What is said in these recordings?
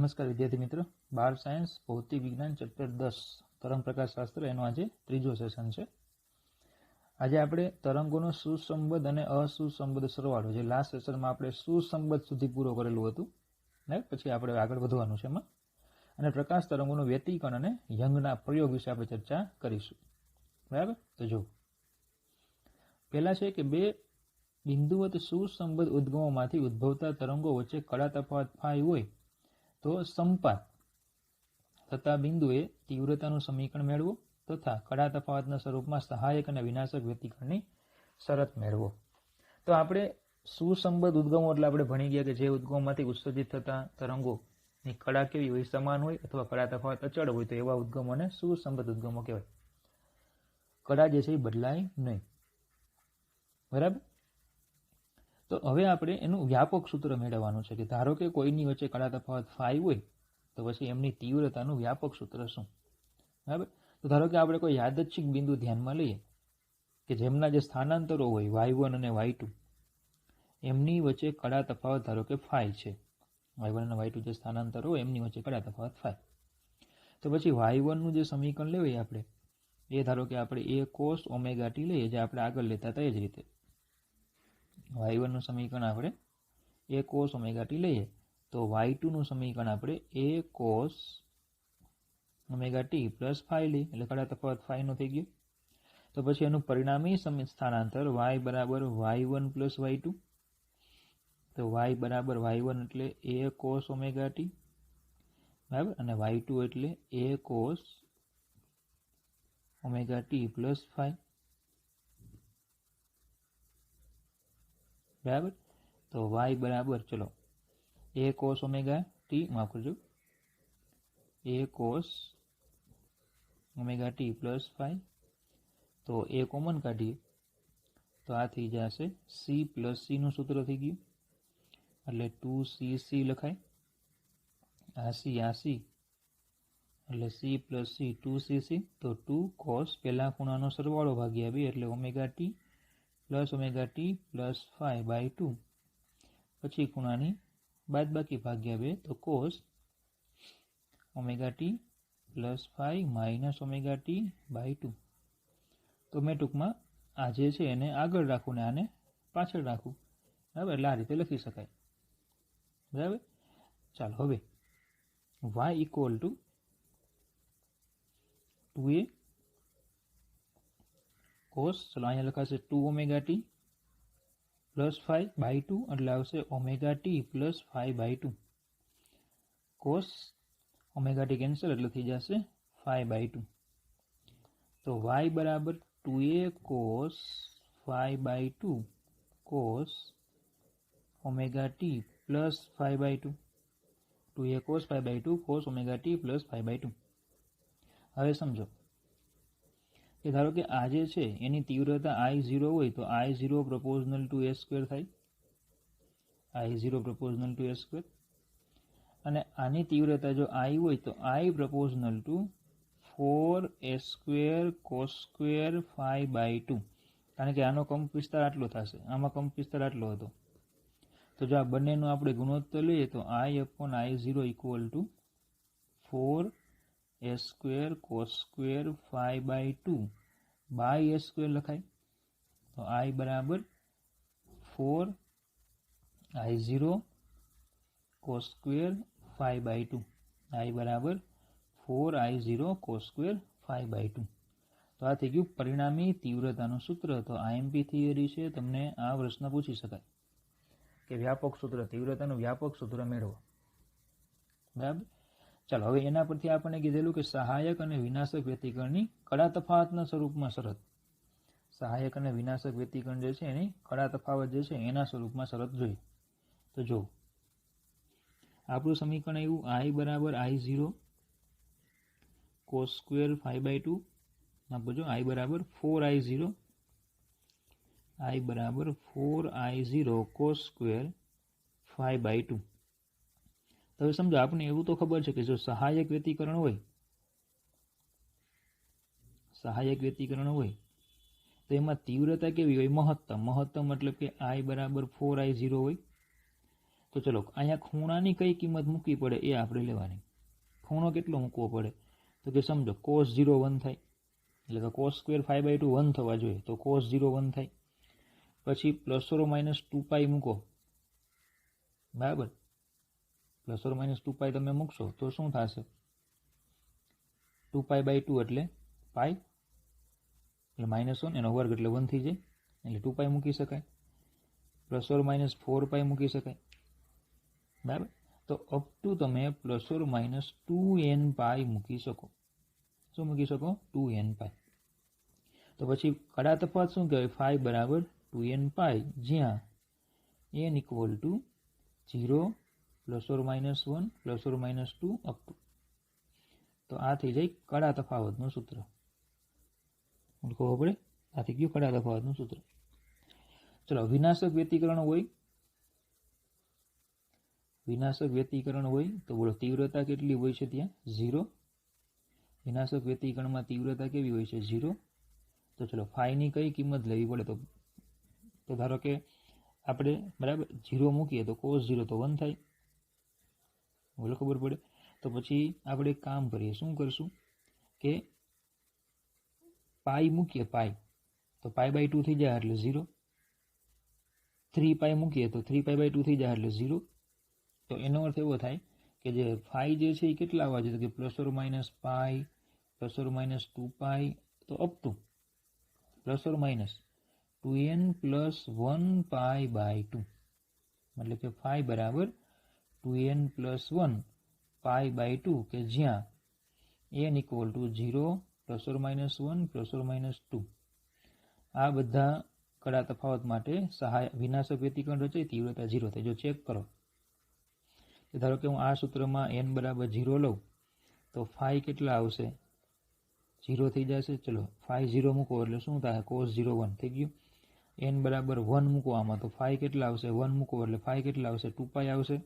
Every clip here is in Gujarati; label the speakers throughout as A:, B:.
A: નમસ્કાર વિદ્યાર્થી મિત્રો, 12 સાયન્સ ભૌતિક વિજ્ઞાન ચેપ્ટર 10 તરંગ પ્રકાશશાસ્ત્ર એનો આજે ત્રીજો સેશન છે. આજે આપણે તરંગોનો સુસંબદ્ધ અને અસુસંબદ્ધ સરવાળો, જે લાસ્ટ સેશનમાં આપણે સુસંબદ્ધ સુધી પૂરો કરેલું હતું ને, પછી આપણે આગળ વધવાનું છે એમાં, અને પ્રકાશ તરંગોનું વ્યતિકરણ અને યંગના પ્રયોગ વિશે આપણે ચર્ચા કરીશું. બરાબર? તો જો પહેલા છે કે બે બિંદુવત સુસંબદ્ધ ઉદ્ગમોમાંથી ઉદ્ભવતા તરંગો વચ્ચે કડા તફાવત ફાઈ હોય તો સંપાત થતા બિંદુએ તીવ્રતાનું સમીકરણ મેળવો તથા કડા તફાવતના સ્વરૂપમાં સહાયક અને વિનાશક વ્યતિકરણની શરત મેળવો. તો આપણે સુસંબદ્ધ ઉદ્ગમો એટલે આપણે ભણી ગયા કે જે ઉદ્ગમોમાંથી ઉત્સર્જિત થતા તરંગોની કડા કેવી હોય, સમાન હોય અથવા કડા તફાવત અચળ હોય, તો એવા ઉદ્ગમોને સુસંબદ્ધ ઉદ્ગમો કહેવાય. કડા જે છે એ બદલાય નહીં. બરાબર? તો હવે આપણે એનું વ્યાપક સૂત્ર મેળવવાનું છે કે ધારો કે કોઈની વચ્ચે કડા તફાવત ફાઈ હોય તો પછી એમની તીવ્રતાનું વ્યાપક સૂત્ર શું? બરાબર? તો ધારો કે આપણે કોઈ યાદચ્છિક બિંદુ ધ્યાનમાં લઈએ કે જેમના જે સ્થાનાંતરો હોય y1 અને y2, એમની વચ્ચે કડા તફાવત ધારો કે ફાઈ છે. y1 અને y2 જે સ્થાનાંતરો હોય એમની વચ્ચે કડા તફાવત ફાઈ. તો પછી y1 નું જે સમીકરણ લેવાય આપણે, એ ધારો કે આપણે a cos ઓમેગા t લઈએ, જે આપણે આગળ લેતા હતા એ જ રીતે y1 નું સમીકરણ આપણે a cos ઓમેગા t લઈએ તો y2 નું સમીકરણ આપણે a cos omega t plus phi લઈએ, એટલે કડા તફાવત ફાઈ નો થઈ ગયો. તો પછી એનું પરિણામી સ્થાનાંતર y બરાબર y1 પ્લસ y2, તો y બરાબર y1 એટલે a cos ઓમેગા t, બરાબર, અને y2 એટલે a cos omega t plus phi. બરાબર? તો y બરાબર, ચલો, a cos ઓમેગા t, માફ કરજો, a cos omega t plus phi. તો a કોમન કાઢીએ તો આ થઈ જશે c પ્લસ c નું સૂત્ર થઈ ગયું, એટલે 2cc લખાય. આ c એટલે c પ્લસ c 2cc. તો 2 cos પહેલા ખૂણાનો સરવાળો ભાગ્યા 2 એટલે omega t plus phi by 2, પછી ખૂણાની બાદબાકી ભાગ્યા 2, તો cos omega t plus phi minus omega t by 2. તો મેં ટૂંકમાં આ જે છે એને આગળ રાખું ને આને પાછળ રાખું. બરાબર? એટલે આ રીતે લખી શકાય. બરાબર? ચાલો હવે y equal to 2a cos, ચલો અહીંયા લખાશે 2 omega t plus phi by 2, એટલે આવશે omega t plus phi by 2. cos omega t cancel એટલે થઈ જશે ફાઈ બાય 2. તો y બરાબર 2a cos phi by 2 cos omega t plus phi by 2. 2a cos phi by 2 cos omega t plus phi by 2. હવે સમજો કે ધારો કે આ જે છે એની તીવ્રતા I0 હોય તો I0 proportional to a square થાય. I0 proportional to a square. અને આની તીવ્રતા જો I હોય તો I proportional to 4a square cos square phi by 2. કારણ કે આનો કંપ વિસ્તાર આટલો થશે, આમાં કંપ વિસ્તાર આટલો હતો. તો જો આ બંનેનો આપણે ગુણોત્તર લઈએ તો I/I0 equal to 4a square cos square phi by 2 by a square લખાય. તો I બરાબર 4I0 cos square phi by 2. I બરાબર 4I0 cos square phi by 2. તો આ થઈ ગયું પરિણામી તીવ્રતાનું સૂત્ર. તો IMP થિયરી છે, તમને આ પ્રશ્ન પૂછી શકાય કે વ્યાપક સૂત્ર, તીવ્રતાનું વ્યાપક સૂત્ર મેળવો. બરાબર? ચાલો હવે એના પરથી આપણને કીધેલું કે સહાયક અને વિનાશક વ્યતિકરણની કડા તફાવતના સ્વરૂપમાં શરત. સહાયક અને વિનાશક વ્યતિકરણ જે છે એની કડા તફાવત જે છે એના સ્વરૂપમાં શરત જોઈએ. તો જો આપણું સમીકરણ આવ્યું I બરાબર I0 cos square phi by 2, આપજો I બરાબર 4I0, I બરાબર 4I0 cos square phi by 2. તો હવે સમજો આપણે એવું તો ખબર છે કે જો સહાયક વ્યતિકરણ હોય તો એમાં તીવ્રતા કેવી હોય? મહત્તમ. મહત્તમ મતલબ કે I બરાબર 4I0 હોય. તો ચલો અહીંયા ખૂણાની કઈ કિંમત મૂકવી પડે એ આપણે લેવાની. ખૂણો કેટલો મૂકવો પડે તો કે સમજો cos 0 1 થાય, એટલે કે cos સ્ક્વેર 5/2 1 થવા જોઈએ, તો cos 0 1 થાય. પછી ±2π મૂકો, બરાબર, ±2π તમે મૂકશો તો શું થશે? 2π/2 એટલે પાઈ, એટલે -1 એનો વર્ગ એટલે 1 થઈ જાય, એટલે 2π મૂકી શકાય. ±4π મૂકી શકાય, બરાબર. તો અપ ટુ તમે ±2nπ મૂકી શકો. શું મૂકી શકો? 2nπ. તો પછી કડા તફાવત શું કહેવાય? φ બરાબર 2nπ, જ્યાં n equal to 0 ±1 ±2 up to. તો આ થઈ જાય કડા તફાવતનું સૂત્ર. ખબર પડે? આ થઈ ગયું કડા તફાવતનું સૂત્ર. ચલો, વિનાશક વ્યતિકરણ હોય, વિનાશક વ્યતિકરણ હોય તો બોલો તીવ્રતા કેટલી હોય છે? ત્યાં 0. વિનાશક વ્યતિકરણમાં તીવ્રતા કેવી હોય છે? 0. તો ચલો, ફાઈની કઈ કિંમત લેવી પડે? તો ધારો કે આપણે બરાબર 0 મૂકીએ તો cos 0 તો 1 થાય, બોલો ખબર પડે. તો પછી આપણે એક કામ કરીએ, શું કરશું કે પાઈ મૂકીએ, પાઈ તો π/2 થઈ જાય એટલે 0. 3π મૂકીએ તો 3π/2 થઈ જાય એટલે 0. તો એનો અર્થ એવો થાય કે જે ફાઈ જે છે એ કેટલા આવવા જોઈએ? કે ±π ±2π, તો અપ ટુ ±2n + 1π/2, મતલબ કે ફાઈ બરાબર 2n + 1π/2, કે જ્યાં n ઇક્વલ ટુ 0 ±1 ±2. આ બધા કડા તફાવત માટે સહાય વિનાશક વ્યતિકરણ રચાય, તીવ્રતા 0 થાય. જો ચેક કરો, ધારો કે હું આ સૂત્રમાં n બરાબર 0 લઉં તો ફાઈ કેટલા આવશે? 0 થઈ જશે. ચલો, ફાઈ 0 મૂકો એટલે શું થાય? cos 0 1 થઈ ગયું. n બરાબર 1 મૂકો આમાં તો ફાઈ કેટલા આવશે? 1 મૂકો એટલે ફાઈ કેટલા આવશે? 2π આવશે.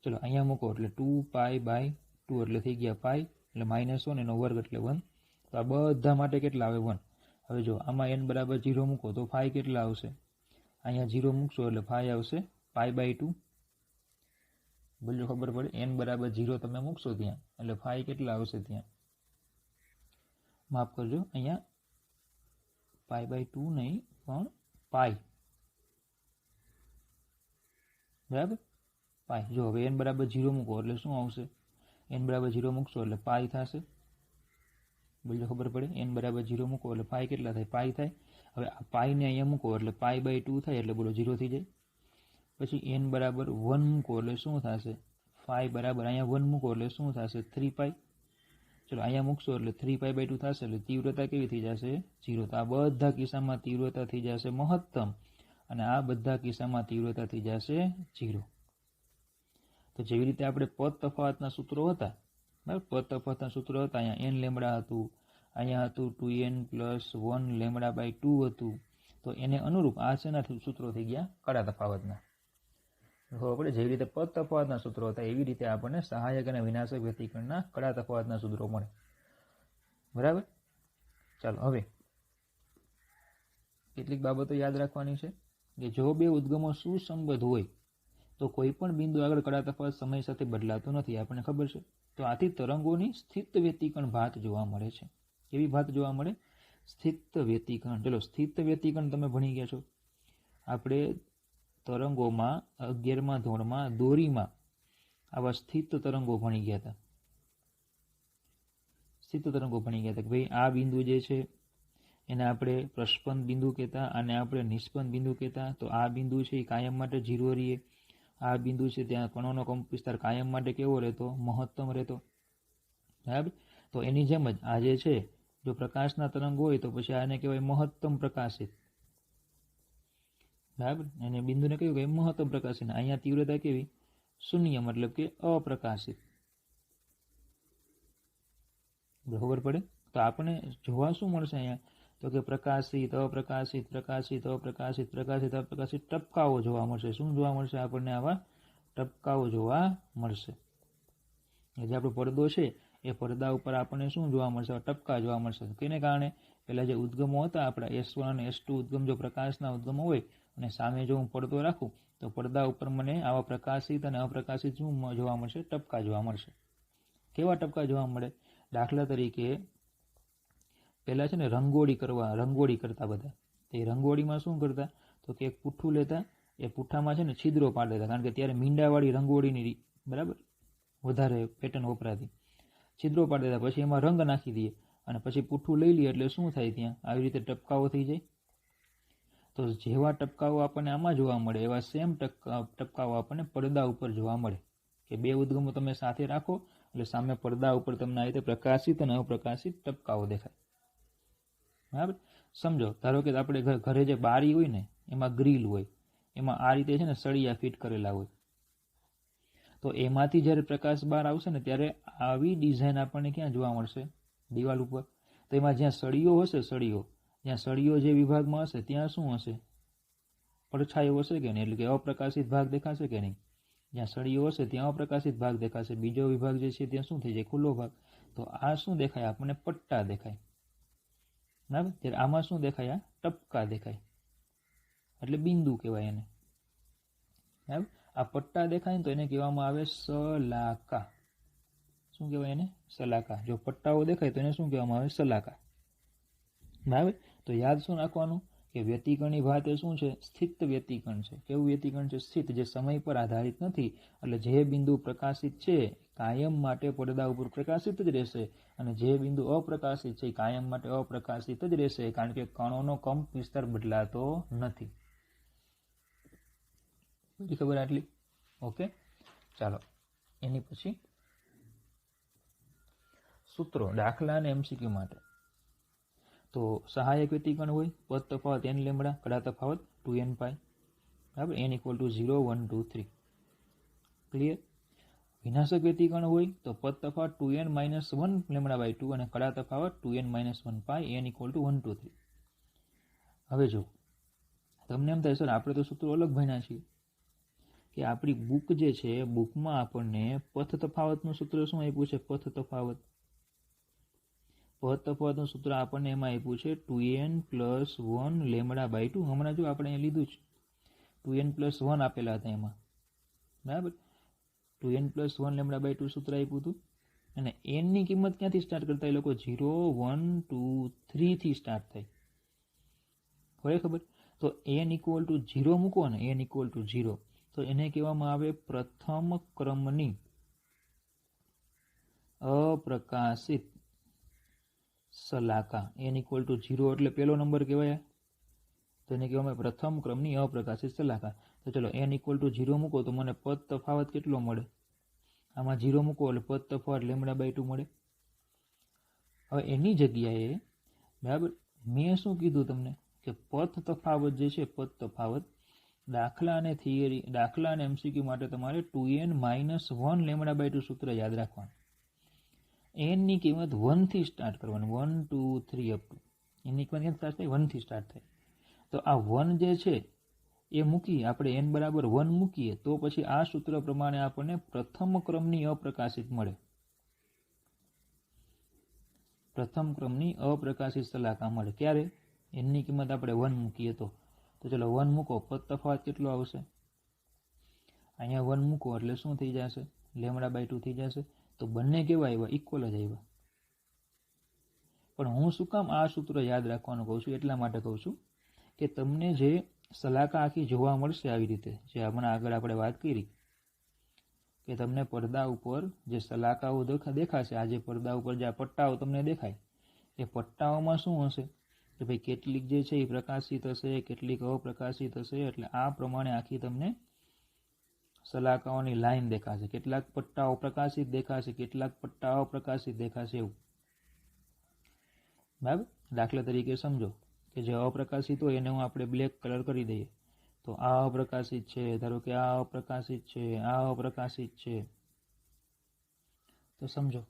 A: ચલો, અહીંયા મૂકો એટલે 2π/2 એટલે થઈ ગયા પાઈ, એટલે -1 એનો વર્ગ એટલે 1. તો આ બધા માટે કેટલા આવે? 1. હવે જો આમાં n બરાબર 0 મૂકો તો ફાઈ કેટલા આવશે? અહીંયા 0 મૂકશો એટલે ફાઈ આવશે π/2. બોલો ખબર પડે. n બરાબર 0 તમે મૂકશો ત્યાં એટલે ફાઈ કેટલા આવશે? ત્યાં માફ કરજો, અહીંયા π/2 નહીં પણ પાઈ, બરાબર, પાઈ. જો હવે n બરાબર 0 મૂકો એટલે શું આવશે? n બરાબર 0 મૂકશો એટલે પાઈ થશે. બોલો ખબર પડે. n બરાબર 0 મૂકો એટલે પાઈ કેટલા થાય? પાઈ થાય. હવે આ પાઈને અહીંયા મૂકો એટલે π/2 થાય, એટલે બોલો 0 થઈ જાય. પછી n બરાબર 1 મૂકો એટલે શું થશે? ફાઈ બરાબર અહીંયા 1 મૂકો એટલે શું થશે? 3π. ચલો, અહીંયા મૂકશો એટલે 3π/2 થશે, એટલે તીવ્રતા કેવી થઈ જશે? 0. તો આ બધા કિસ્સામાં તીવ્રતા થઈ જશે મહત્તમ, અને આ બધા કિસ્સામાં તીવ્રતા થઈ જશે 0. તો જેવી રીતે આપણે પદ તફાવતના સૂત્રો હતા, બરાબર, પદ તફાવતના સૂત્રો હતા, અહીંયા n લેમ્બડા હતું, અહીંયા હતું 2n + 1 λ/2 હતું. તો એને અનુરૂપ આ શેના સૂત્રો થઈ ગયા? કડા તફાવતના. ખબર પડે. જેવી રીતે પદ તફાવતના સૂત્રો હતા એવી રીતે આપણને સહાયક અને વિનાશક વ્યતિકરણના કડા તફાવતના સૂત્રો મળે, બરાબર. ચાલો, હવે કેટલીક બાબતો યાદ રાખવાની છે કે જો બે ઉદ્ગમો સુસંબદ્ધ હોય તો કોઈ પણ બિંદુ આગળ કડા તફાવત સમય સાથે બદલાતો નથી, આપણને ખબર છે. તો આથી તરંગોની સ્થિત વ્યતિકરણ ભાત જોવા મળે છે. કેવી ભાત જોવા મળે? સ્થિત વ્યતિકરણ. ચલો, સ્થિત વ્યતિકરણ તમે ભણી ગયા છો. આપણે તરંગોમાં 11મા ધોરણમાં દોરીમાં આવા સ્થિત તરંગો ભણી ગયા હતા. સ્થિત તરંગો ભણી ગયા હતા કે ભાઈ આ બિંદુ જે છે એને આપણે પ્રસ્પંદ બિંદુ કહેતા અને આપણે નિસ્પંદ બિંદુ કહેતા. તો આ બિંદુ છે એ કાયમ માટે 0 રહીએ. આ બિંદુ છે ત્યાં કણોનો કંપ વિસ્તાર કાયમ માટે કેવો રહેતો? મહત્તમ રહેતો, બરાબર. તો એની જેમ જ આ જે છે, જો પ્રકાશના તરંગ હોય તો પછી આને કહેવાય મહત્તમ પ્રકાશિત, બરાબર. અને બિંદુને કયું કે મહત્તમ પ્રકાશિત. અહીંયા તીવ્રતા કેવી? 0, મતલબ કે અપ્રકાશિત. ખબર પડે. તો આપણે જોવા શું મળશે અહીંયા? તો કે પ્રકાશિત, અપ્રકાશિત, પ્રકાશિત, અપ્રકાશિત, પ્રકાશિત, અપ્રકાશિત ટપકાઓ જોવા મળશે. શું જોવા મળશે આપણને? આવા ટપકાઓ જોવા મળશે. જે આપણો પડદો છે એ પડદા ઉપર આપણને શું જોવા મળશે? ટપકા જોવા મળશે. તેને કારણે પેલા જે ઉદ્ગમો હતા આપણા S1 અને S2 ઉદ્ગમ, જો પ્રકાશના ઉદ્ગમો હોય અને સામે જો હું પડદો રાખું તો તો પડદા ઉપર મને આવા પ્રકાશિત અને અપ્રકાશિત શું જોવા મળશે? ટપકા જોવા મળશે. કેવા ટપકા જોવા મળે? દાખલા તરીકે પહેલાં છે ને રંગોળી કરતા બધા. તે રંગોળીમાં શું કરતા? તો કે એક પુઠ્ઠું લેતા, એ પુઠ્ઠામાં છે ને છિદ્રો પાડી દેતા, કારણ કે ત્યારે મીંડાવાળી રંગોળીની બરાબર વધારે પેટર્ન વપરાતી. છિદ્રો પાડી દેતા, પછી એમાં રંગ નાખી દઈએ અને પછી પુઠ્ઠું લઈ લઈએ એટલે શું થાય? ત્યાં આવી રીતે ટપકાઓ થઈ જાય. તો જેવા ટપકાઓ આપણને આમાં જોવા મળે એવા સેમ ટપકાઓ આપણને પડદા ઉપર જોવા મળે. કે બે ઉદ્ગમો તમે સાથે રાખો એટલે સામે પડદા ઉપર તમને આ રીતે પ્રકાશિત અને અપ્રકાશિત ટપકાઓ દેખાય. બરાબર? સમજો, ધારો કે આપણે ઘરે જે બારી હોય ને એમાં ગ્રીલ હોય, એમાં આ રીતે છે ને સળિયા ફિટ કરેલા હોય, તો એમાંથી જ્યારે પ્રકાશ બહાર આવશે ને ત્યારે આવી ડિઝાઇન આપણને ક્યાં જોવા મળશે? દિવાલ ઉપર. તો એમાં જ્યાં સળીઓ હશે, જ્યાં સળીઓ જે વિભાગમાં હશે ત્યાં શું હશે? પડછાયો હશે કે નહીં? એટલે કે અપ્રકાશિત ભાગ દેખાશે કે નહીં? જ્યાં સળીઓ હશે ત્યાં અપ્રકાશિત ભાગ દેખાશે, બીજો વિભાગ જે છે ત્યાં શું થઈ જાય? ખુલ્લો ભાગ. તો આ શું દેખાય? આપણને પટ્ટા દેખાય. બરાબર? ત્યારે આમાં શું દેખાય? આ ટપકા દેખાય, એટલે બિંદુ કહેવાય એને. બરાબર? આ પટ્ટા દેખાય ને તો એને કહેવામાં આવે સલાકા. શું કહેવાય એને? સલાકા. જો પટ્ટાઓ દેખાય તો એને શું કહેવામાં આવે? સલાકા. બરાબર? તો યાદ શું રાખવાનું? કે વ્યતિકરણની વાત એ શું છે? સ્થિત વ્યતિકરણ છે. કેવું વ્યતિકરણ છે? સ્થિત, જે સમય પર આધારિત નથી. એટલે જે બિંદુ પ્રકાશિત છે કાયમ માટે પડદા ઉપર પ્રકાશિત જ રહેશે, અને જે બિંદુ અપ્રકાશિત છે કાયમ માટે અપ્રકાશિત જ રહેશે, કારણ કે કણોનો કંપ વિસ્તાર બદલાતો નથી. બધી ખબર આટલી? ઓકે, ચાલો એની પછી સૂત્રો, દાખલા અને MCQ માટે. તો સહાયક વ્યતિકરણ હોય, પદ તફાવત n લેમ્બડા, કડા તફાવત 2n પાઈ. બરાબર? n = 0, 1, 2, 3. ક્લિયર? વિનાશક વ્યતિકરણ હોય તો પદ તફાવત 2n - 1 λ/2 અને કડા તફાવત 2n - 1 પાઈ, n = 1, 2, 3. હવે જો તમને એમ થાય સર આપણે તો સૂત્રો અલગ ભણ્યા છીએ, કે આપણી બુક જે છે બુકમાં આપણને પથ તફાવતનું સૂત્ર શું આપ્યું છે? પથ તફાવત. પદ તફાવતનું સૂત્ર આપણને એમાં આપ્યું છે 2n + 1 λ/2. હમણાં જો આપણે અહીં લીધું છે 2n + 1 આપેલા હતા એમાં. બરાબર? 2n + 1 λ/2 સૂત્ર આપ્યું હતું, અને n ની કિંમત ક્યાંથી સ્ટાર્ટ કરતા? એ લોકો 0, 1, 2, 3 થી સ્ટાર્ટ થાય. ખબર? તો n = 0 મૂકો ને, n = 0, તો એને કહેવામાં આવે પ્રથમ ક્રમની અપ્રકાશિત સલાકા. n = 0 એટલે પહેલો નંબર કહેવાય, તો એને કહેવામાં પ્રથમ ક્રમની અપ્રકાશિત સલાકા. તો ચલો n = 0 મૂકો તો મને પદ તફાવત કેટલો મળે? આમાં 0 મૂકો એટલે પદ તફાવત λ/2 મળે. હવે એની જગ્યાએ બરાબર મેં શું કીધું તમને? કે પથ તફાવત જે છે, પદ તફાવત દાખલા અને MCQ માટે તમારે 2n - 1 λ/2 સૂત્ર યાદ રાખવાનું. n ની કિંમત 1 થી સ્ટાર્ટ કરવાની, 1, 2, 3 અપ ટુ. એની કિંમત ક્યાં સ્ટાર્ટ થાય? 1 થી સ્ટાર્ટ થાય. તો આ 1 જે છે એ મૂકી આપણે n = 1 મૂકીએ તો પછી આ સૂત્ર પ્રમાણે આપણને પ્રથમ ક્રમની અપ્રકાશિત મળે. પ્રથમ ક્રમની અપ્રકાશિત સલાકા મળે. ક્યારે? n ની કિંમત આપણે 1 મૂકીએ તો. ચલો 1 મૂકો, પદ તફાવત કેટલો આવશે? અહીંયા 1 મૂકો એટલે શું થઈ જશે? λ/2 થઈ જશે. તો બંને કેવા આવ્યા? ઇક્વલ જ આવ્યા. પણ હું શું કામ આ સૂત્ર યાદ રાખવાનું કહું છું? એટલા માટે કહું છું કે તમને જે સલાકા આખી જોવા મળશે આવી રીતે, જે હમણાં આગળ આપણે વાત કરી, કે તમને પડદા ઉપર જે સલાકાઓ દેખાશે, આ જે પડદા ઉપર જે પટ્ટાઓ તમને દેખાય, એ પટ્ટાઓમાં શું હશે? કે ભાઈ કેટલીક જે છે એ પ્રકાશિત હશે, કેટલીક અપ્રકાશિત હશે. એટલે આ પ્રમાણે આખી તમને સલાકાઓની લાઈન દેખાશે. કેટલાક પટ્ટાઓ પ્રકાશિત દેખાશે, કેટલાક પટ્ટા અપ્રકાશિત દેખાશે, એવું. બરાબર? દાખલા તરીકે સમજો કે જે અપ્રકાશિત હોય એને આપણે બ્લેક કલર કરી દઈએ, તો આ અપ્રકાશિત છે, ધારો કે આ અપ્રકાશિત છે, આ અપ્રકાશિત છે. તો સમજો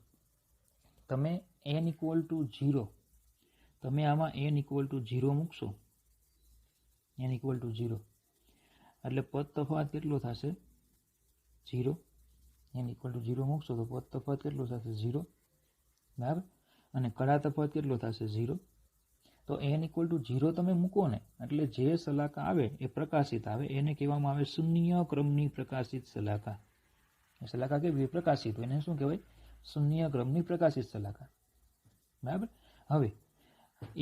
A: તમે n = 0, તમે આમાં n = 0 મૂકશો, n = 0 એટલે પદ તફાવત કેટલો થશે? 0. n = 0 મૂકશો તો પદ તફાવત કેટલો થશે? 0. બરાબર? અને કડા તફાવત કેટલો થશે? 0. તો n ઇક્વલ ટુ 0 તમે મૂકો ને એટલે જે શલાકા આવે એ પ્રકાશિત આવે, એને કહેવામાં આવે શૂન્ય ક્રમની પ્રકાશિત શલાકા. શલાકા કેવી પ્રકાશિત હોય એને શું કહેવાય? શૂન્ય ક્રમની પ્રકાશિત શલાકા. બરાબર. હવે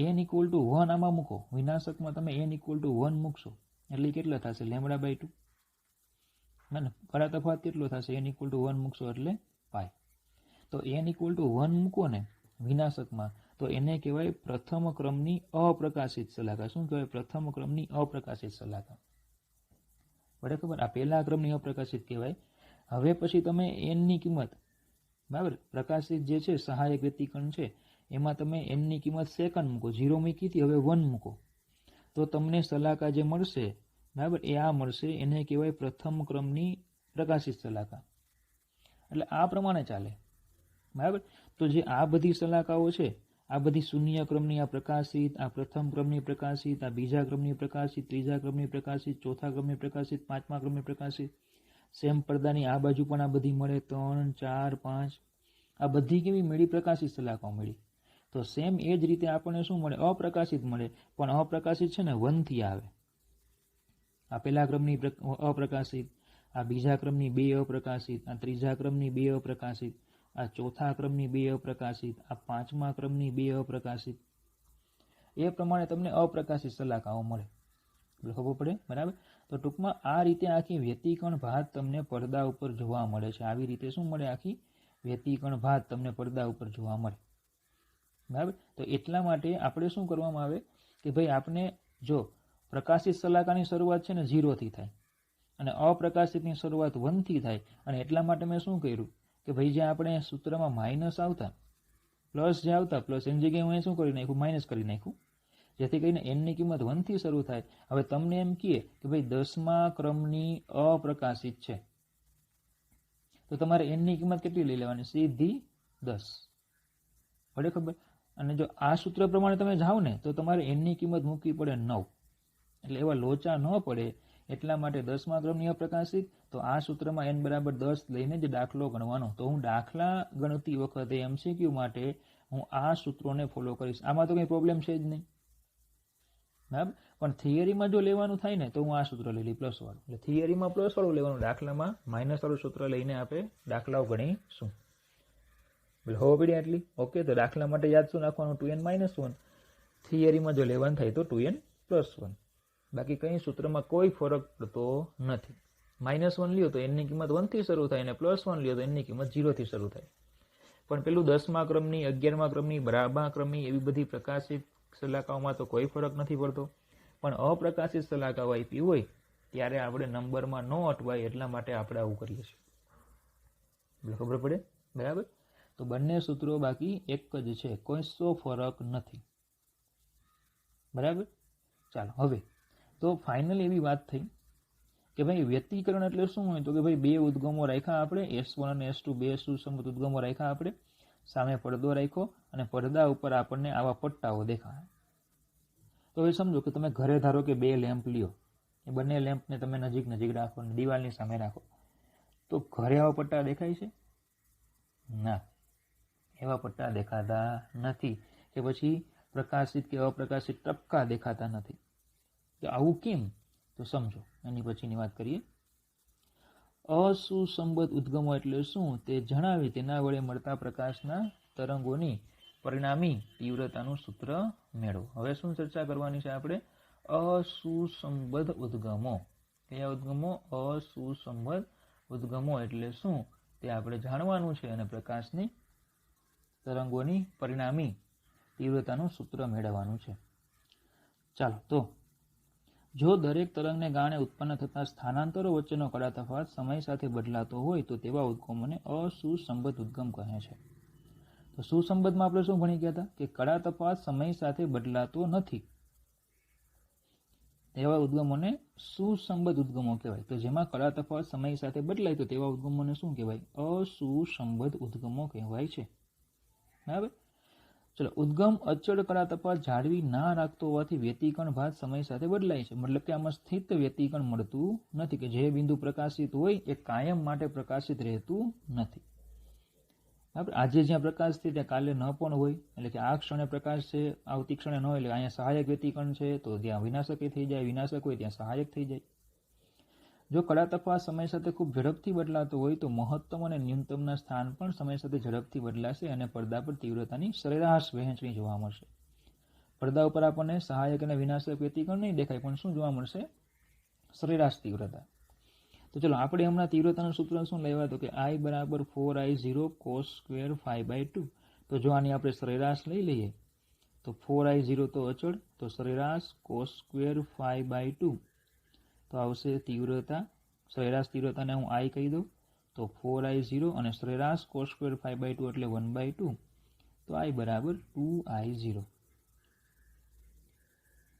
A: n ઇક્વલ ટુ 1 આમાં મૂકો, વિનાશકમાં તમે n ઇક્વલ ટુ 1 મૂકશો એટલે કેટલા થશે? λ/2. ના, કડા તફાવત કેટલો થશે? n ઇક્વલ ટુ 1 મૂકશો એટલે પાય. તો n ઇક્વલ ટુ 1 મૂકો ને વિનાશકમાં તો એને કહેવાય પ્રથમ ક્રમની અપ્રકાશિત શલાકા. શું કહેવાય? પ્રથમ ક્રમની અપ્રકાશિત શલાકા. બરાબર ખબર? આ પહેલા ક્રમની અપ્રકાશિત કહેવાય. હવે પછી તમે n ની કિંમત, બરાબર, પ્રકાશિત જે છે સહાયક વ્યતિકરણ છે એમાં તમે n ની કિંમત સેકન્ડ મૂકો, 0 મૂકી હતી હવે 1 મૂકો, તો તમને શલાકા જે મળશે, બરાબર, એ આ મળશે. એને કહેવાય પ્રથમ ક્રમની પ્રકાશિત શલાકા. એટલે આ પ્રમાણે ચાલે. બરાબર. તો જે આ બધી શલાકાઓ છે, આ બધી શૂન્ય ક્રમની આ પ્રકાશિત, આ પ્રથમ ક્રમની પ્રકાશિત, આ બીજા ક્રમની પ્રકાશિત, ત્રીજા ક્રમની પ્રકાશિત, ચોથા ક્રમની પ્રકાશિત, પાંચમા ક્રમની પ્રકાશિત, સેમ પડદાની આ બાજુ પણ આ બધી મળે, 3, 4, 5, આ બધી કેવી મળી? પ્રકાશિત શલાકાઓ મળી. તો સેમ એ જ રીતે આપણને શું મળે? અપ્રકાશિત મળે. પણ અપ્રકાશિત છે ને 1 થી આવે. આ પહેલા ક્રમની અપ્રકાશિત, આ બીજા ક્રમની 2 અપ્રકાશિત, આ ત્રીજા ક્રમની 2 અપ્રકાશિત, આ ચોથા ક્રમની 2 અપ્રકાશિત, આ પાંચમા ક્રમની 2 અપ્રકાશિત. એ પ્રમાણે તમને અપ્રકાશિત શલાકાઓ મળે. ખબર પડે? બરાબર. તો ટૂંકમાં આ રીતે આખી વ્યતિકરણ ભાત તમને પડદા ઉપર જોવા મળે છે. આવી રીતે શું મળે? આખી વ્યતિકરણ ભાત તમને પડદા ઉપર જોવા મળે. બરાબર. તો એટલા માટે આપણે શું કરવામાં આવે કે ભાઈ આપણે જો પ્રકાશિત શલાકાની શરૂઆત છે ને 0 થી થાય અને અપ્રકાશિતની શરૂઆત 1 થી થાય. અને એટલા માટે મેં શું કર્યું કે ભાઈ જે આપણે સૂત્રમાં માઇનસ આવતા, પ્લસ જે આવતા, પ્લસ એની જગ્યાએ હું શું કરી નાખ્યું? માઇનસ કરી નાખ્યું, જેથી કરીને n ની કિંમત 1 થી શરૂ થાય. હવે તમને એમ કહે કે ભાઈ 10મા ક્રમની અપ્રકાશિત છે, તો તમારે n ની કિંમત કેટલી લઈ લેવાની? સીધી 10. પડે ખબર? અને જો આ સૂત્ર પ્રમાણે તમે જાઓ ને તો તમારે n ની કિંમત મૂકવી પડે 9. એટલે એવા લોચા ન પડે એટલા માટે 10મા ક્રમની અપ્રકાશિત, તો આ સૂત્રમાં n બરાબર 10 લઈને જ દાખલો ગણવાનો. તો હું દાખલા ગણતી વખતે MCQ માટે હું આ સૂત્રોને ફોલો કરીશ. આમાં તો કંઈ પ્રોબ્લેમ છે જ નહીં. બરાબર. પણ થિયરીમાં જો લેવાનું થાય ને તો હું આ સૂત્ર લઈ લઈ પ્લસ વાળું. એટલે થિયરીમાં પ્લસ વાળું લેવાનું, દાખલામાં માઇનસ વાળું સૂત્ર લઈને આપણે દાખલાઓ ગણીશું. એટલે હોવો પડી આટલી. ઓકે. તો દાખલા માટે યાદ શું રાખવાનું? 2n - 1. થિયરીમાં જો લેવાનું થાય તો 2n + 1. બાકી કંઈ સૂત્રમાં કોઈ ફરક પડતો નથી. -1 લ્યો તો n ની કિંમત 1 થી શરૂ થાય અને +1 લ્યો તો n ની કિંમત 0 થી શરૂ થાય. પણ પેલું 10મા ક્રમની, 11મા ક્રમની, 12મા ક્રમની એવી બધી પ્રકાશિત શલાકાઓમાં તો કોઈ ફરક નથી પડતો. પણ અપ્રકાશિત શલાકાઓ આપી હોય ત્યારે આપણે નંબરમાં ન અટવાય એટલા માટે આપણે આવું કરીએ છીએ. ખબર પડે? બરાબર. તો બંને સૂત્રો બાકી એક જ છે, કોઈ ફરક નથી. બરાબર. ચાલો હવે તો ફાઇનલ એવી વાત થઈ કે ભાઈ વ્યતિકરણ એટલે શું હોય? તો કે ભાઈ બે ઉદ્ગમો રાખ્યા આપણે, S1 અને S2 બે સુસંગત ઉદ્ગમો રાખ્યા આપણે, સામે પડદો રાખ્યો અને પડદા ઉપર આપણને આવા પટ્ટાઓ દેખાય. તો એ સમજો કે તમે ઘરે ધારો કે 2 લેમ્પ લ્યો, એ બંને લેમ્પને તમે નજીક નજીક રાખો અને દિવાલની સામે રાખો, તો ઘરે આવા પટ્ટા દેખાય છે? ના, એવા પટ્ટા દેખાતા નથી. કે પછી પ્રકાશિત કે અપ્રકાશિત ટપકા દેખાતા નથી. તો આવું કેમ? તો સમજો, એની પછીની વાત કરીએ. અસુસંબદ્ધ ઉદ્ગમો એટલે શું તે જણાવી તેના વડે મળતા પ્રકાશના તરંગોની પરિણામી તીવ્રતાનું સૂત્ર મેળવો. હવે શું ચર્ચા કરવાની છે આપણે? અસુસંબદ્ધ ઉદ્ગમો. કયા ઉદ્ગમો? અસુસંબદ્ધ ઉદ્ગમો એટલે શું તે આપણે જાણવાનું છે અને પ્રકાશની તરંગોની પરિણામી તીવ્રતાનું સૂત્ર મેળવવાનું છે. ચાલો, તો જો દરેક તરંગને કારણે ઉત્પન્ન થતા સ્થાનાંતરો વચ્ચેનો કડા તફાવત સમય સાથે બદલાતો હોય તો તેવા ઉદ્ગમોને અસુસંબદ્ધ ઉદ્ગમ કહે છે. તો સુસંબદ્ધમાં આપણે શું ભણી ગયા હતા? કે કડા તફાવત સમય સાથે બદલાતો નથી, તેવા ઉદ્ગમોને સુસંબદ્ધ ઉદ્ગમો કહેવાય. તો જેમાં કડા તફાવત સમય સાથે બદલાય તો તેવા ઉદ્ગમોને શું કહેવાય? અસુસંબદ્ધ ઉદ્ગમો કહેવાય છે. બરાબર. ચલો, ઉદ્ગમ અચળ કડા તફાવત જાળવી ના રાખતો હોવાથી વ્યતિકરણ ભાત સમય સાથે બદલાય છે. મતલબ કે આમાં સ્થિત વ્યતિકરણ મળતું નથી, કે જે બિંદુ પ્રકાશિત હોય એ કાયમ માટે પ્રકાશિત રહેતું નથી. બરાબર. આજે જ્યાં પ્રકાશ છે ત્યાં કાલે ન પણ હોય, એટલે કે આ ક્ષણે પ્રકાશ છે, આવતી ક્ષણે ન હોય, એટલે અહીંયા સહાયક વ્યતિકરણ છે તો ત્યાં વિનાશક થઈ જાય, વિનાશક હોય ત્યાં સહાયક થઈ જાય. જો કળા તફાવત સમય સાથે ખૂબ ઝડપથી બદલાતો હોય તો મહત્તમ અને ન્યૂનતમના સ્થાન પણ સમય સાથે ઝડપથી બદલાશે અને પડદા પર તીવ્રતાની સરેરાશ વહેંચણી જોવા મળશે. પડદા ઉપર આપણને સહાયક અને વિનાશક વ્યતિકરણ નહીં દેખાય, પણ શું જોવા મળશે? સરેરાશ તીવ્રતા. તો ચલો આપણે હમણાં તીવ્રતાનું સૂત્ર શું લેવા, તો કે I બરાબર 4I0 cos સ્ક્વેર 5/2. તો જો આની આપણે સરેરાશ લઈ લઈએ તો 4I0 તો અચળ, તો સરેરાશ cos સ્ક્વેર 5/2 તો આવશે તીવ્રતા. સરેરાશ તીવ્રતાને હું I કહી દઉં તો 4I0 અને સરેરાશ cos સ્ક્વેર 5/2 એટલે 1/2, તો I બરાબર 2I0.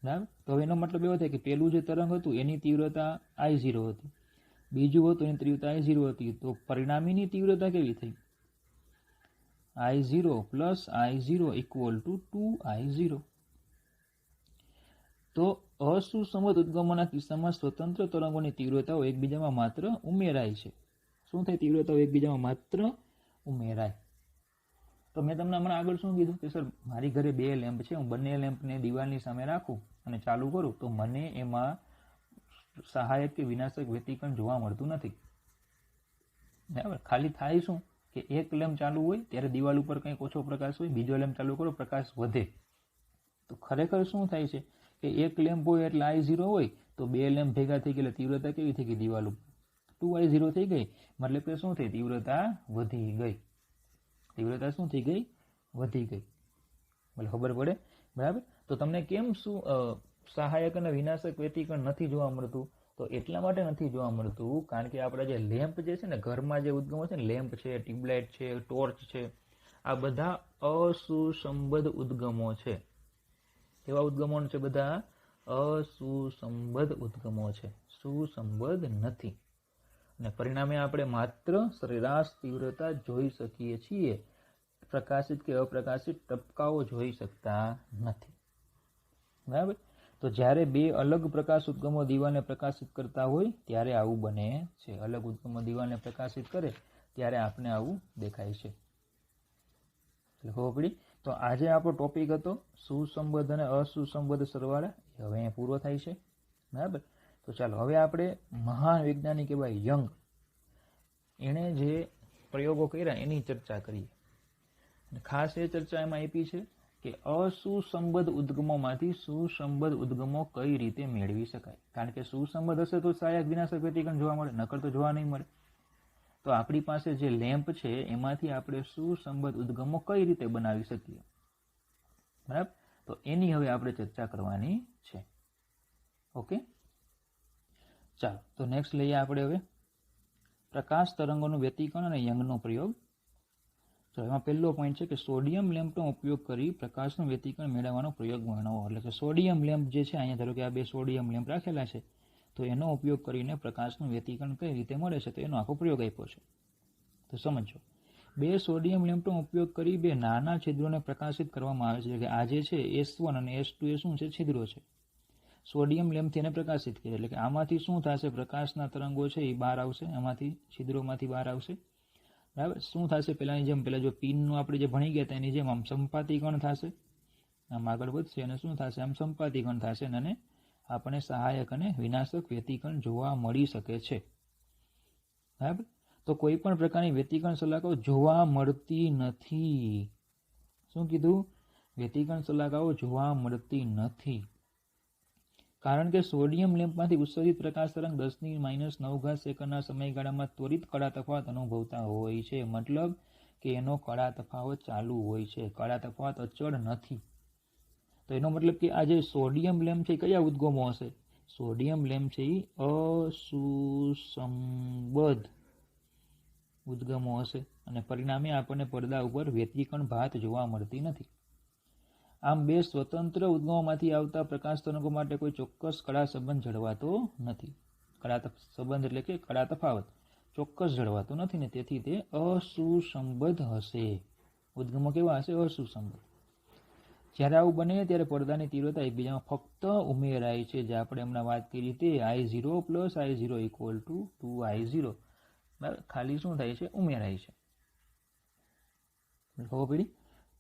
A: બરાબર. તો હવે એનો મતલબ એવો થાય કે પેલું જે તરંગ હતું એની તીવ્રતા I0 હતી, બીજું હતું એની તીવ્રતા I0 હતી, તો પરિણામીની તીવ્રતા કેવી થઈ? I0 plus I0 equal to 2I0. તો અસુસંબદ્ધ ઉદ્ગમોના કિસ્સામાં સ્વતંત્ર તરંગોની તીવ્રતાઓ એકબીજામાં માત્ર ઉમેરાય છે. શું થાય? તીવ્રતાઓ એકબીજામાં માત્ર ઉમેરાય. તો મેં તમને હમણાં આગળ શું કીધું કે સર મારી ઘરે 2 લેમ્પ છે, હું બંને લેમ્પને દિવાલની સામે રાખું અને ચાલુ કરું તો મને એમાં સહાયક કે વિનાશક વ્યતિકરણ જોવા મળતું નથી. બરાબર. ખાલી થાય શું કે એક લેમ્પ ચાલુ હોય ત્યારે દિવાલ ઉપર કંઈક ઓછો પ્રકાશ હોય, બીજો લેમ્પ ચાલુ કરો પ્રકાશ વધે. તો ખરેખર શું થાય છે કે એક લેમ્પ હોય એટલે I0 હોય, તો 2 લેમ્પ ભેગા થઈ ગયા, તીવ્રતા કેવી થઈ ગઈ? દિવાલ ઉપર 2I0 થઈ ગઈ. મતલબ કે શું થઈ? તીવ્રતા વધી ગઈ. તીવ્રતા શું થઈ ગઈ? વધી ગઈ. બોલે ખબર પડે? બરાબર. તો તમને કેમ શું સહાયક અને વિનાશક વ્યતિકરણ નથી જોવા મળતું? તો એટલા માટે નથી જોવા મળતું કારણ કે આપણા જે લેમ્પ જે છે ને, ઘરમાં જે ઉદ્ગમો છે ને, લેમ્પ છે, ટ્યુબલાઇટ છે, ટોર્ચ છે, આ બધા અસુસંબદ્ધ ઉદ્ગમો છે. કેવા ઉદ્ગમો છે? બધા અસુસંબદ્ધ ઉદ્ગમો છે, સુસંબદ્ધ નથી. અને પરિણામે આપણે માત્ર સરેરાશ તીવ્રતા જોઈ શકીએ છીએ, પ્રકાશિત કે અપ્રકાશિત ટપકાઓ જોઈ શકતા નથી. બરાબર. તો જ્યારે 2 અલગ પ્રકાશ ઉદ્ગમો દિવાલને પ્રકાશિત કરતા હોય ત્યારે આવું બને છે. અલગ ઉદ્ગમો દિવાલને પ્રકાશિત કરે ત્યારે આપણે આવું દેખાય છે. ખબર પડી? તો આજે આપણો ટોપિક હતો સુસંબદ્ધ અને અસુસંબદ્ધ સરવાળા. હવે અહીંયા પૂરો થાય છે. બરાબર. તો ચાલો હવે આપણે મહાન વૈજ્ઞાનિક એવા યંગ એણે જે પ્રયોગો કર્યા એની ચર્ચા કરીએ. ખાસ એ ચર્ચા એમાં આપી છે કે અસુસંબદ્ધ ઉદ્ગમોમાંથી સુસંબદ્ધ ઉદ્ગમો કઈ રીતે મેળવી શકાય. કારણ કે સુસંબદ્ધ હશે તો સહાયક વિનાશક વ્યતિકરણ જોવા મળે, નકર તો જોવા નહીં મળે. તો આપણી પાસે જે લેમ્પ છે એમાંથી આપણે સુસંબદ્ધ ઉદ્ગમો કઈ રીતે બનાવી શકીએ. બરાબર. તો એની હવે આપણે ચર્ચા કરવાની છે. ઓકે, ચાલો તો નેક્સ્ટ લઈએ આપણે હવે પ્રકાશ તરંગોનું વ્યતિકરણ અને યંગનો પ્રયોગ. તો એમાં પહેલો પોઈન્ટ છે કે સોડિયમ લેમ્પનો ઉપયોગ કરી પ્રકાશનું વ્યતિકરણ મેળવવાનો પ્રયોગ વર્ણવો. એટલે કે સોડિયમ લેમ્પ જે છે, અહીંયા ધારો કે આ 2 સોડિયમ લેમ્પ રાખેલા છે, તો એનો ઉપયોગ કરીને પ્રકાશનું વ્યતિકરણ કઈ રીતે મળે છે તો એનો આખો પ્રયોગ આપ્યો છે. તો સમજો, 2 સોડિયમ લેમ્પનો ઉપયોગ કરી 2 નાના છિદ્રોને પ્રકાશિત કરવામાં આવે છે. કે આ જે છે S1 અને S2 એ શું છે? છિદ્રો છે. સોડિયમ લેમ્પથી એને પ્રકાશિત કરે એટલે કે આમાંથી શું થશે? પ્રકાશના તરંગો છે એ બહાર આવશે, આમાંથી છિદ્રોમાંથી બહાર આવશે. બરાબર. શું થશે? પહેલાની જેમ, પહેલા જો પિનનું આપણે જે ભણી ગયા હતા એની જેમ આમ સંપાતીકરણ થશે, આમ આગળ વધશે અને શું થશે? આમ સંપાતીકરણ થશે અને આપણે સહાયક અને વિનાશક વ્યતિકરણ જોવા મળી શકે છે. બરાબર. તો કોઈ પણ પ્રકારની વ્યતિકરણ શલાકાઓ જોવા મળતી નથી. શું કીધું? વ્યતિકરણ શલાકાઓ જોવા મળતી નથી. કારણ કે સોડિયમ લેમ્પમાંથી ઉત્સર્જિત પ્રકાશ તરંગ 10⁻⁹ સેકન્ડના સમયગાળામાં ત્વરિત કળા તફાવત અનુભવતા હોય છે. મતલબ કે એનો કળા તફાવત ચાલુ હોય છે, કળા તફાવત અચળ નથી. તો એનો મતલબ કે આ જે સોડિયમ લેમ્પ છે કયા ઉદ્ગમો હશે? સોડિયમ લેમ્પ છે એ અસુસંબદ્ધ ઉદ્ગમો હશે અને પરિણામે આપણને પડદા ઉપર વ્યતિકરણ ભાત જોવા મળતી નથી. આમ 2 સ્વતંત્ર ઉદ્ગમોમાંથી આવતા પ્રકાશ તરંગો માટે કોઈ ચોક્કસ કળા સંબંધ જળવાતો નથી. કળા સંબંધ એટલે કે કળા તફાવત ચોક્કસ જળવાતો નથી ને તેથી તે અસુસંબદ્ધ હશે. ઉદ્ગમો કેવા હશે? અસુસંબદ્ધ. જ્યારે આવું બને ત્યારે પડદાની તીવ્રતા એકબીજામાં ફક્ત ઉમેરાય છે. જે આપણે હમણાં વાત કરી તે I0 plus I0 equal to 2I0. બરાબર. ખાલી શું થાય છે? ઉમેરાય છે. ખબર પડી?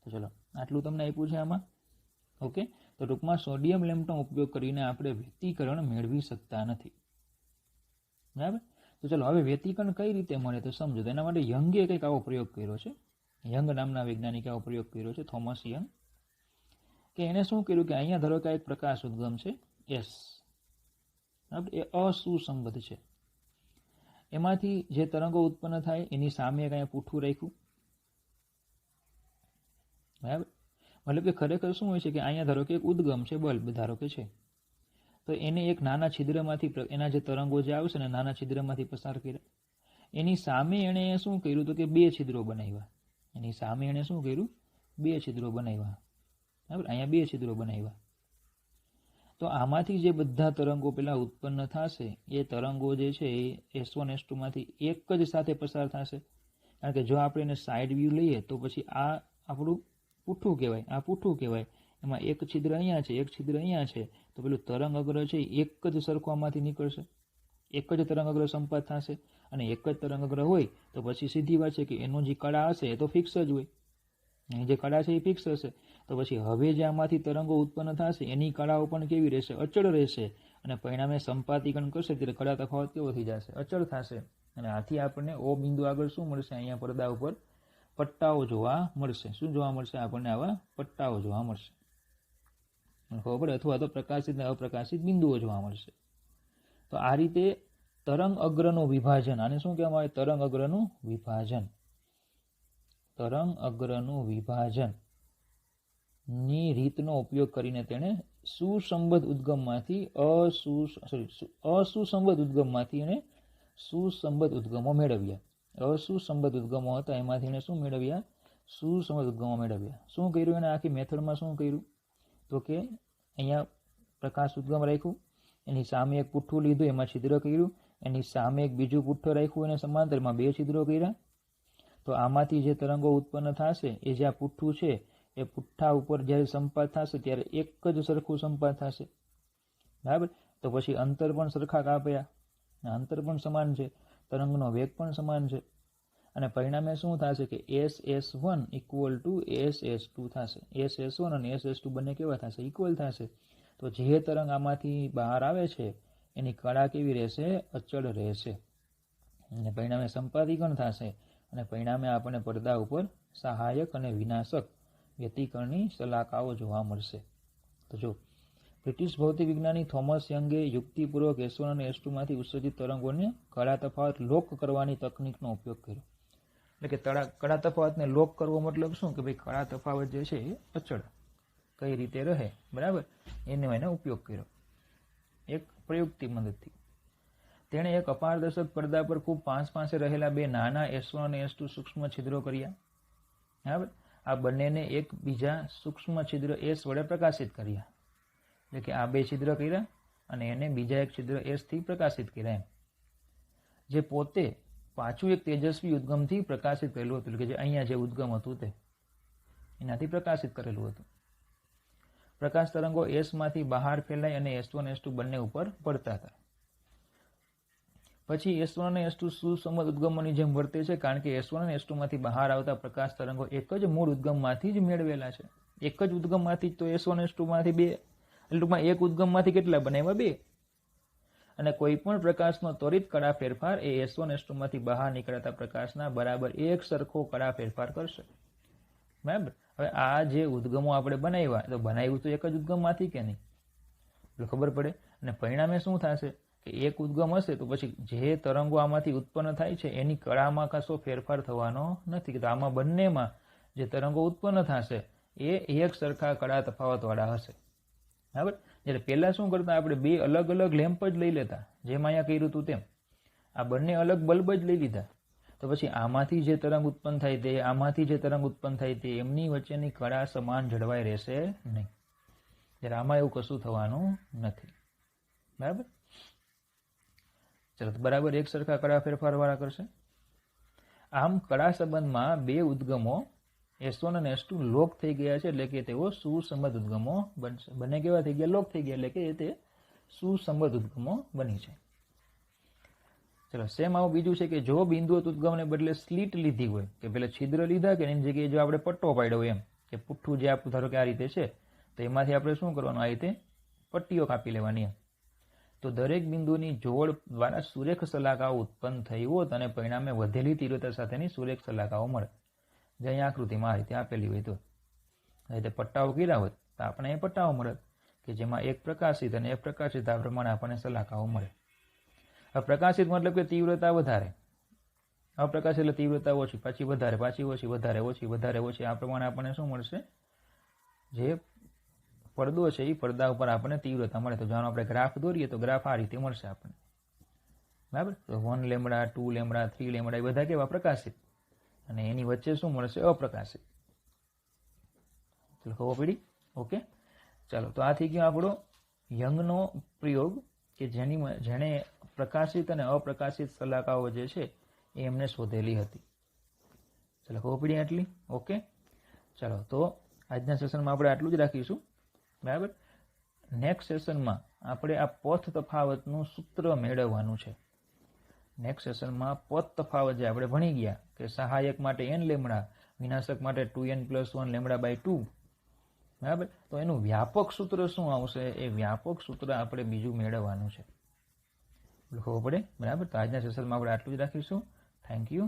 A: તો ચલો આટલું તમને આપ્યું છે આમાં. ઓકે, તો ટૂંકમાં સોડિયમ લેમ્પનો ઉપયોગ કરીને આપણે વ્યતિકરણ મેળવી શકતા નથી. બરાબર? તો ચલો હવે વ્યતિકરણ કઈ રીતે મળે તો સમજો. તો એના માટે યંગે કંઈક આવો પ્રયોગ કર્યો છે. યંગ નામના વૈજ્ઞાનિકે આવો પ્રયોગ કર્યો છે, થોમસ યંગ, કે એને શું કર્યું કે અહીંયા ધારો કે એક પ્રકાશ ઉદ્ગમ છે એસ, એ અસુસંબદ્ધ છે. એમાંથી જે તરંગો ઉત્પન્ન થાય એની સામે કંઈ પૂઠું રાખ્યું. બરાબર? મતલબ કે ખરેખર શું હોય છે કે અહીંયા ધારો કે એક ઉદ્ગમ છે, બલ્બ ધારો કે છે, તો એને એક નાના છિદ્રમાંથી એના જે તરંગો જે આવશે ને નાના છિદ્રમાંથી પસાર કર્યા. એની સામે એણે શું કર્યું તો કે 2 છિદ્રો બનાવ્યા. એની સામે એણે શું કર્યું? 2 છિદ્રો બનાવ્યા. બરાબર? અહીંયા 2 છિદ્રો બનાવ્યા. તો આમાંથી જે બધા તરંગો પેલા ઉત્પન્ન થશે એ તરંગો જે છે એ S1 S2 માંથી એક જ સાથે પસાર થશે. કારણ કે જો આપણે એને સાઈડ વ્યૂ લઈએ તો પછી આ આપણું પૂઠું કહેવાય, આ પૂઠું કહેવાય. એમાં એક છિદ્ર અહીંયા છે, એક છિદ્ર અહીંયા છે, તો પેલું તરંગ અગ્ર છે એક જ સરખામાંથી નીકળશે, એક જ તરંગ અગ્ર સંપાત થશે. અને એક જ તરંગ અગ્ર હોય તો પછી સીધી વાત છે કે એનો જે કળા હશે એ તો ફિક્સ જ હોય. એની જે કળા છે એ ફિક્સ હશે. તો પછી હવે જે આમાંથી તરંગો ઉત્પન્ન થશે એની કળાઓ પણ કેવી રહેશે? અચળ રહેશે. અને પરિણામે સંપાતીકરણ કરશે ત્યારે કળા તફાવત કેવો થઈ જશે? અચળ થશે. અને આથી આપણને O બિંદુ આગળ શું મળશે? અહીંયા પડદા ઉપર પટ્ટાઓ જોવા મળશે. શું જોવા મળશે? આપણને આવા પટ્ટાઓ જોવા મળશે. ખબર? અથવા તો પ્રકાશિત અને અપ્રકાશિત બિંદુઓ જોવા મળશે. તો આ રીતે તરંગ અગ્રનું વિભાજન, આને શું કહેવામાં આવે? તરંગ અગ્રનું વિભાજન. તરંગ અગ્રનું વિભાજન ની રીતનો ઉપયોગ કરીને તેણે સુસંબદ્ધ ઉદ્ગમમાંથી અસુસંબદ્ધ ઉદ્ગમમાંથી એને સુસંબદ્ધ ઉદ્ગમો મેળવ્યા. અસુસંબદ્ધ ઉદ્ગમો હતા એમાંથી એને શું મેળવ્યા? સુસંબદ્ધ ઉદ્ગમો મેળવ્યા. શું કર્યું એને? આખી મેથડમાં શું કર્યું તો કે અહીંયા પ્રકાશ ઉદ્ગમ રાખ્યું, એની સામે એક પુઠ્ઠું લીધું, એમાં છિદ્ર કર્યું, એની સામે એક બીજું પુઠ્ઠું રાખ્યું, એને સમાંતરમાં 2 છિદ્રો કર્યા. તો આમાંથી જે તરંગો ઉત્પન્ન થશે એ જે આ પુઠ્ઠું છે એ પુઠ્ઠા ઉપર જ્યારે સંપાત થશે ત્યારે એક જ સરખું સંપાત થશે. બરાબર? તો પછી અંતર પણ સરખા કાપ્યા, અંતર પણ સમાન છે, તરંગનો વેગ પણ સમાન છે. અને પરિણામે શું થશે કે SS1 ઇક્વલ ટુ SS2 થશે. SS1 અને SS2 બંને કેવા થશે? ઇક્વલ થશે. તો જે તરંગ આમાંથી બહાર આવે છે એની કળા કેવી રહેશે? અચળ રહેશે. અને પરિણામે સંપાતીકરણ થશે. અને પરિણામે આપણને પડદા ઉપર સહાયક અને વિનાશક વ્યતિકરણની શલાકાઓ જોવા મળશે. તો જો બ્રિટિશ ભૌતિક વિજ્ઞાની થોમસ યંગે યુક્તિપૂર્વક S1 અને S2 માંથી ઉત્સર્જિત તરંગોને કળા તફાવત લોક કરવાની તકનીકનો ઉપયોગ કર્યો. એટલે કે કળા તફાવતને લોક કરવો મતલબ શું? કે ભાઈ કળા તફાવત જે છે એ અચળ કઈ રીતે રહે, બરાબર, એનો એને ઉપયોગ કર્યો એક પ્રયુક્તિ મદદથી. તેણે એક અપારદર્શક પડદા પર ખૂબ પાસે રહેલા 2 નાના S1 અને S2 સૂક્ષ્મ છિદ્રો કર્યા. બરાબર? આ બંનેને એક બીજા સૂક્ષ્મ છિદ્ર S વડે પ્રકાશિત કર્યા. એટલે કે આ 2 છિદ્ર કર્યા અને એને બીજા એક છિદ્ર S થી પ્રકાશિત કર્યા, જે પોતે પાછું એક તેજસ્વી ઉદ્ગમથી પ્રકાશિત કરેલું હતું. કે જે અહીંયા જે ઉદ્ગમ હતું તે એનાથી પ્રકાશિત કરેલું હતું. પ્રકાશ તરંગો S માંથી બહાર ફેલાય અને S1 S2 બંને ઉપર પડતા હતા. પછી S1 અને S2 સુસંબદ્ધ ઉદ્ગમોની જેમ વર્તે છે, કારણ કે S1 અને S2 માંથી બહાર આવતા પ્રકાશ તરંગો એક જ મૂળ ઉદ્ગમમાંથી જ મેળવેલા છે. એક જ ઉદ્ગમમાંથી જ તો S1 S2 માંથી 2, ટૂંકમાં એક ઉદ્ગમમાંથી કેટલા બનાવ્યા? 2. અને કોઈ પણ પ્રકાશનો ત્વરિત કળા ફેરફાર એ S1 S2 માંથી બહાર નીકળતા પ્રકાશના બરાબર એક સરખો કળા ફેરફાર કરશે. બરાબર? હવે આ જે ઉદ્ગમો આપણે બનાવ્યા, તો બનાવ્યું તો એક જ ઉદ્ગમમાંથી કે નહીં? એટલે ખબર પડે. અને પરિણામે શું થશે કે એક ઉદ્ગમ હશે તો પછી જે તરંગો આમાંથી ઉત્પન્ન થાય છે એની કળામાં કશો ફેરફાર થવાનો નથી. તો આમાં બંનેમાં જે તરંગો ઉત્પન્ન થશે એ એક સરખા કળા તફાવતવાળા હશે. બરાબર? જ્યારે પહેલા શું કરતા? આપણે 2 અલગ અલગ લેમ્પ જ લઈ લેતા, જેમ અહીંયા કર્યું હતું તેમ. આ બંને અલગ બલ્બ જ લઈ લીધા. તો પછી આમાંથી જે તરંગ ઉત્પન્ન થાય તે, આમાંથી જે તરંગ ઉત્પન્ન થાય તે, એમની વચ્ચેની કળા સમાન જળવાઈ રહેશે નહીં. જ્યારે આમાં એવું કશું થવાનું નથી. બરાબર? ચલો, બરાબર એક સરખા કળા ફેરફાર વાળા કરશે. આમ કળા સંબંધમાં 2 ઉદ્ગમો S1 અને S2 લોક થઈ ગયા છે, એટલે કે તેઓ સુસંબદ્ધ ઉદ્ગમો બનશે. બંને કેવા થઈ ગયા? લોક થઈ ગયા, એટલે કે તે સુસંબદ્ધ ઉદ્ગમો બની છે. ચલો સેમ આવું બીજું છે કે જો બિંદુવત ઉદ્ગમને બદલે સ્લીટ લીધી હોય, કે પેલા છિદ્ર લીધા કે એની જગ્યાએ જો આપણે પટ્ટો પાડ્યો હોય, એમ કે પુઠ્ઠું જે આપણું ધારો કે આ રીતે છે, તો એમાંથી આપણે શું કરવાનું, આ રીતે પટ્ટીઓ કાપી લેવાની. તો દરેક બિંદુની જોડ દ્વારા સુરેખ સલાખાઓ ઉત્પન્ન થઈ હોત અને પરિણામે વધેલી તીવ્રતા સાથેની સુરેખ સલાખાઓ મળે. જે અહીંયા આકૃતિમાં આ રીતે આપેલી હોય તો આ રીતે પટ્ટાઓ કર્યા હોત તો આપણે એ પટ્ટાઓ મળે કે જેમાં એક પ્રકાશિત અને એક પ્રકાશિત આ પ્રમાણે આપણને સલાખાઓ મળે. પ્રકાશિત મતલબ કે તીવ્રતા વધારે, અપ્રકાશિત એટલે તીવ્રતા ઓછી, પાછી વધારે, પાછી ઓછી, વધારે ઓછી, વધારે ઓછી, આ પ્રમાણે આપણને શું મળશે, જે પડદો છે એ પડદા ઉપર આપણને તીવ્રતા મળે. તો જાણો આપણે ગ્રાફ દોરીએ તો ગ્રાફ આ રીતે મળશે આપણને, બરાબર. તો 1 લેમ્બડા, 2 લેમ્બડા, 3 લેમ્બડા એ બધા કેવા પ્રકાશિત, અને એની વચ્ચે શું મળશે, અપ્રકાશિત. ચલો ખબર પડી? ઓકે, ચાલો. તો આ થઈ ગયો આપણો યંગનો પ્રયોગ કે જેણે પ્રકાશિત અને અપ્રકાશિત સલાખાઓ જે છે એ એમને શોધેલી હતી. ચલો ખબર પડી આટલી? ઓકે, ચાલો. તો આજના સેશનમાં આપણે આટલું જ રાખીશું, બરાબર. નેક્સ્ટ સેશનમાં આપણે આ પથ તફાવતનું સૂત્ર મેળવવાનું છે. નેક્સ્ટ સેશનમાં પથ તફાવત જે આપણે ભણી ગયા કે સહાયક માટે n લેમ્બડા, વિનાશક માટે 2n+1 લેમ્બડા/2, બરાબર. તો એનું વ્યાપક સૂત્ર શું આવશે, એ વ્યાપક સૂત્ર આપણે બીજું મેળવવાનું છે, ખબર પડે, બરાબર. તો આજના સેશનમાં આપણે આટલું જ રાખીશું. Thank you.